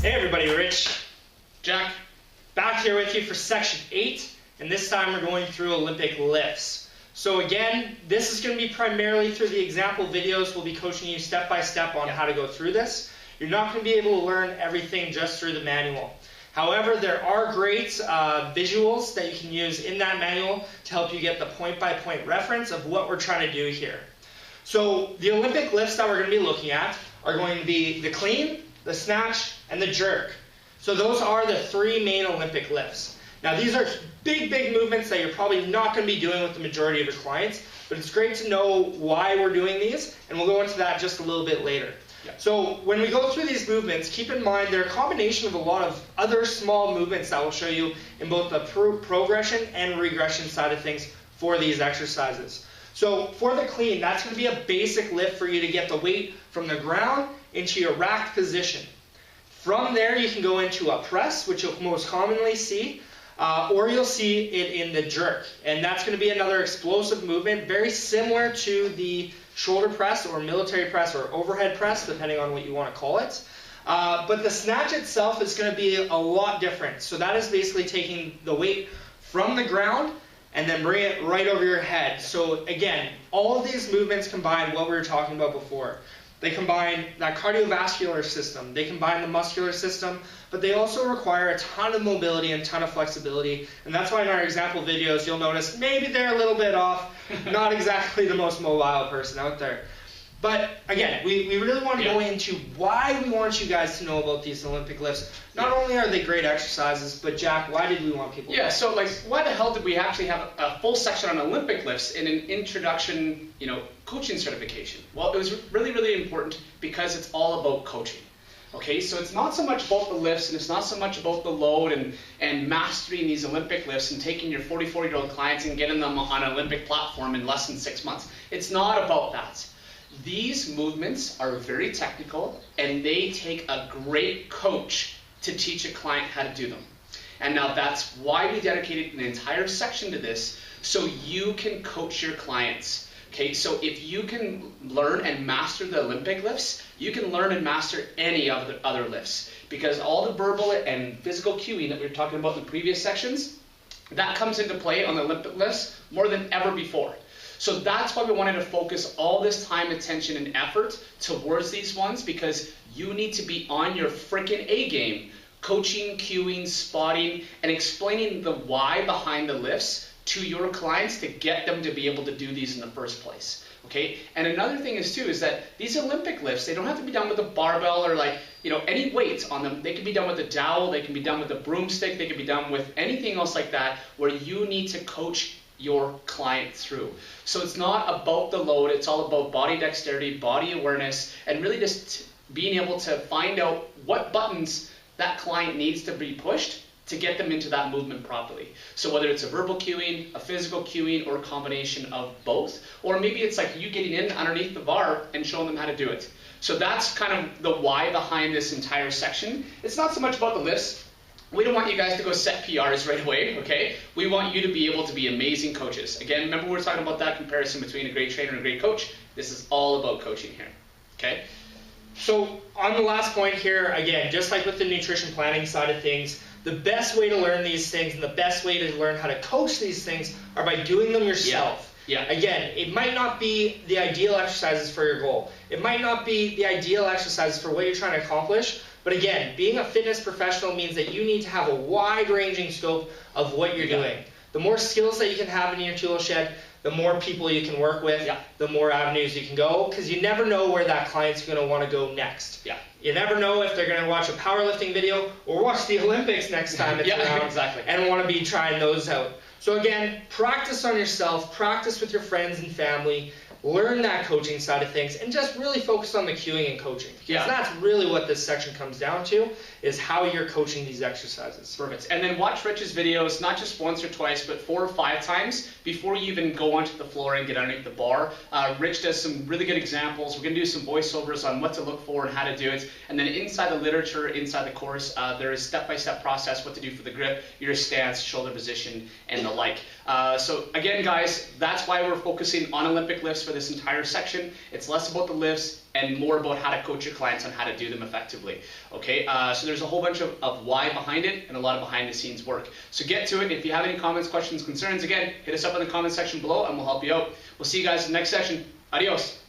Hey everybody, Rich, Jack, back here with you for Section 8, and this time we're going through Olympic lifts. So again, this is going to be primarily through the example videos. We'll be coaching you step by step on how to go through this. You're not going to be able to learn everything just through the manual. However, there are great visuals that you can use in that manual to help you get the point-by-point reference of what we're trying to do here. So the Olympic lifts that we're going to be looking at are going to be the clean, the snatch, and the jerk. So those are the three main Olympic lifts. Now these are big movements that you're probably not going to be doing with the majority of your clients, but it's great to know why we're doing these, and we'll go into that just a little bit later. So when we go through these movements, keep in mind they're a combination of a lot of other small movements that will show you in both the progression and regression side of things for these exercises. So for the clean, that's going to be a basic lift for you to get the weight from the ground into your racked position. From there, you can go into a press, which you'll most commonly see, or you'll see it in the jerk. And that's going to be another explosive movement, very similar to the shoulder press or military press or overhead press, depending on what you want to call it. But the snatch itself is going to be a lot different. So that is basically taking the weight from the ground and then bring it right over your head. So again, all of these movements combine what we were talking about before. They combine that cardiovascular system, they combine the muscular system, but they also require a ton of mobility and a ton of flexibility. And that's why in our example videos, you'll notice maybe they're a little bit off, not exactly the most mobile person out there. But again, we really want to go into why we want you guys to know about these Olympic lifts. Not only are they great exercises, but Jack, why did we want people to know? So like, why the hell did we actually have a full section on Olympic lifts in an introduction, coaching certification? Well, it was really important because it's all about coaching. Okay, so it's not so much about the lifts and it's not so much about the load and mastering these Olympic lifts and taking your 44-year-old clients and getting them on an Olympic platform in less than 6 months. It's not about that. These movements are very technical and they take a great coach to teach a client how to do them. And now that's why we dedicated an entire section to this, so you can coach your clients. Okay, so if you can learn and master the Olympic lifts, you can learn and master any of the other lifts, because all the verbal and physical cueing that we were talking about in the previous sections, that comes into play on the Olympic lifts more than ever before. So that's why we wanted to focus all this time, attention, and effort towards these ones, because you need to be on your freaking A game, coaching, cueing, spotting, and explaining the why behind the lifts to your clients to get them to be able to do these in the first place. Okay? And another thing is too, is that these Olympic lifts, they don't have to be done with a barbell or any weights on them. They can be done with a dowel, they can be done with a broomstick, they can be done with anything else like that, where you need to coach your client through. So it's not about the load, it's all about body dexterity, body awareness, and really just being able to find out what buttons that client needs to be pushed to get them into that movement properly. So whether it's a verbal cueing, a physical cueing, or a combination of both, or maybe it's like you getting in underneath the bar and showing them how to do it. So that's kind of the why behind this entire section. It's not so much about the lifts. We don't want you guys to go set PRs right away, okay? We want you to be able to be amazing coaches. Again, remember we were talking about that comparison between a great trainer and a great coach? This is all about coaching here, okay? So on the last point here, again, just like with the nutrition planning side of things, the best way to learn these things and the best way to learn how to coach these things are by doing them yourself. Again, it might not be the ideal exercises for your goal. It might not be the ideal exercises for what you're trying to accomplish. But again, being a fitness professional means that you need to have a wide-ranging scope of what you're doing. The more skills that you can have in your tool shed, the more people you can work with, the more avenues you can go, because you never know where that client's going to want to go next. You never know if they're going to watch a powerlifting video or watch the Olympics next time it's around and want to be trying those out. So again, practice on yourself, practice with your friends and family, learn that coaching side of things, and just really focus on the cueing and coaching. Because that's really what this section comes down to, is how you're coaching these exercises. Perfect. And then watch Rich's videos, not just once or twice, but 4 or 5 times before you even go onto the floor and get underneath the bar. Rich does some really good examples. We're going to do some voiceovers on what to look for and how to do it. And then inside the literature, inside the course, there is step-by-step process, what to do for the grip, your stance, shoulder position, and the like. So again, guys, that's why we're focusing on Olympic lifts for this entire section. It's less about the lifts and more about how to coach your clients on how to do them effectively. Okay, so there's a whole bunch of why behind it and a lot of behind the scenes work. So get to it. If you have any comments, questions, concerns, again, hit us up in the comment section below and we'll help you out. We'll see you guys in the next session. Adios.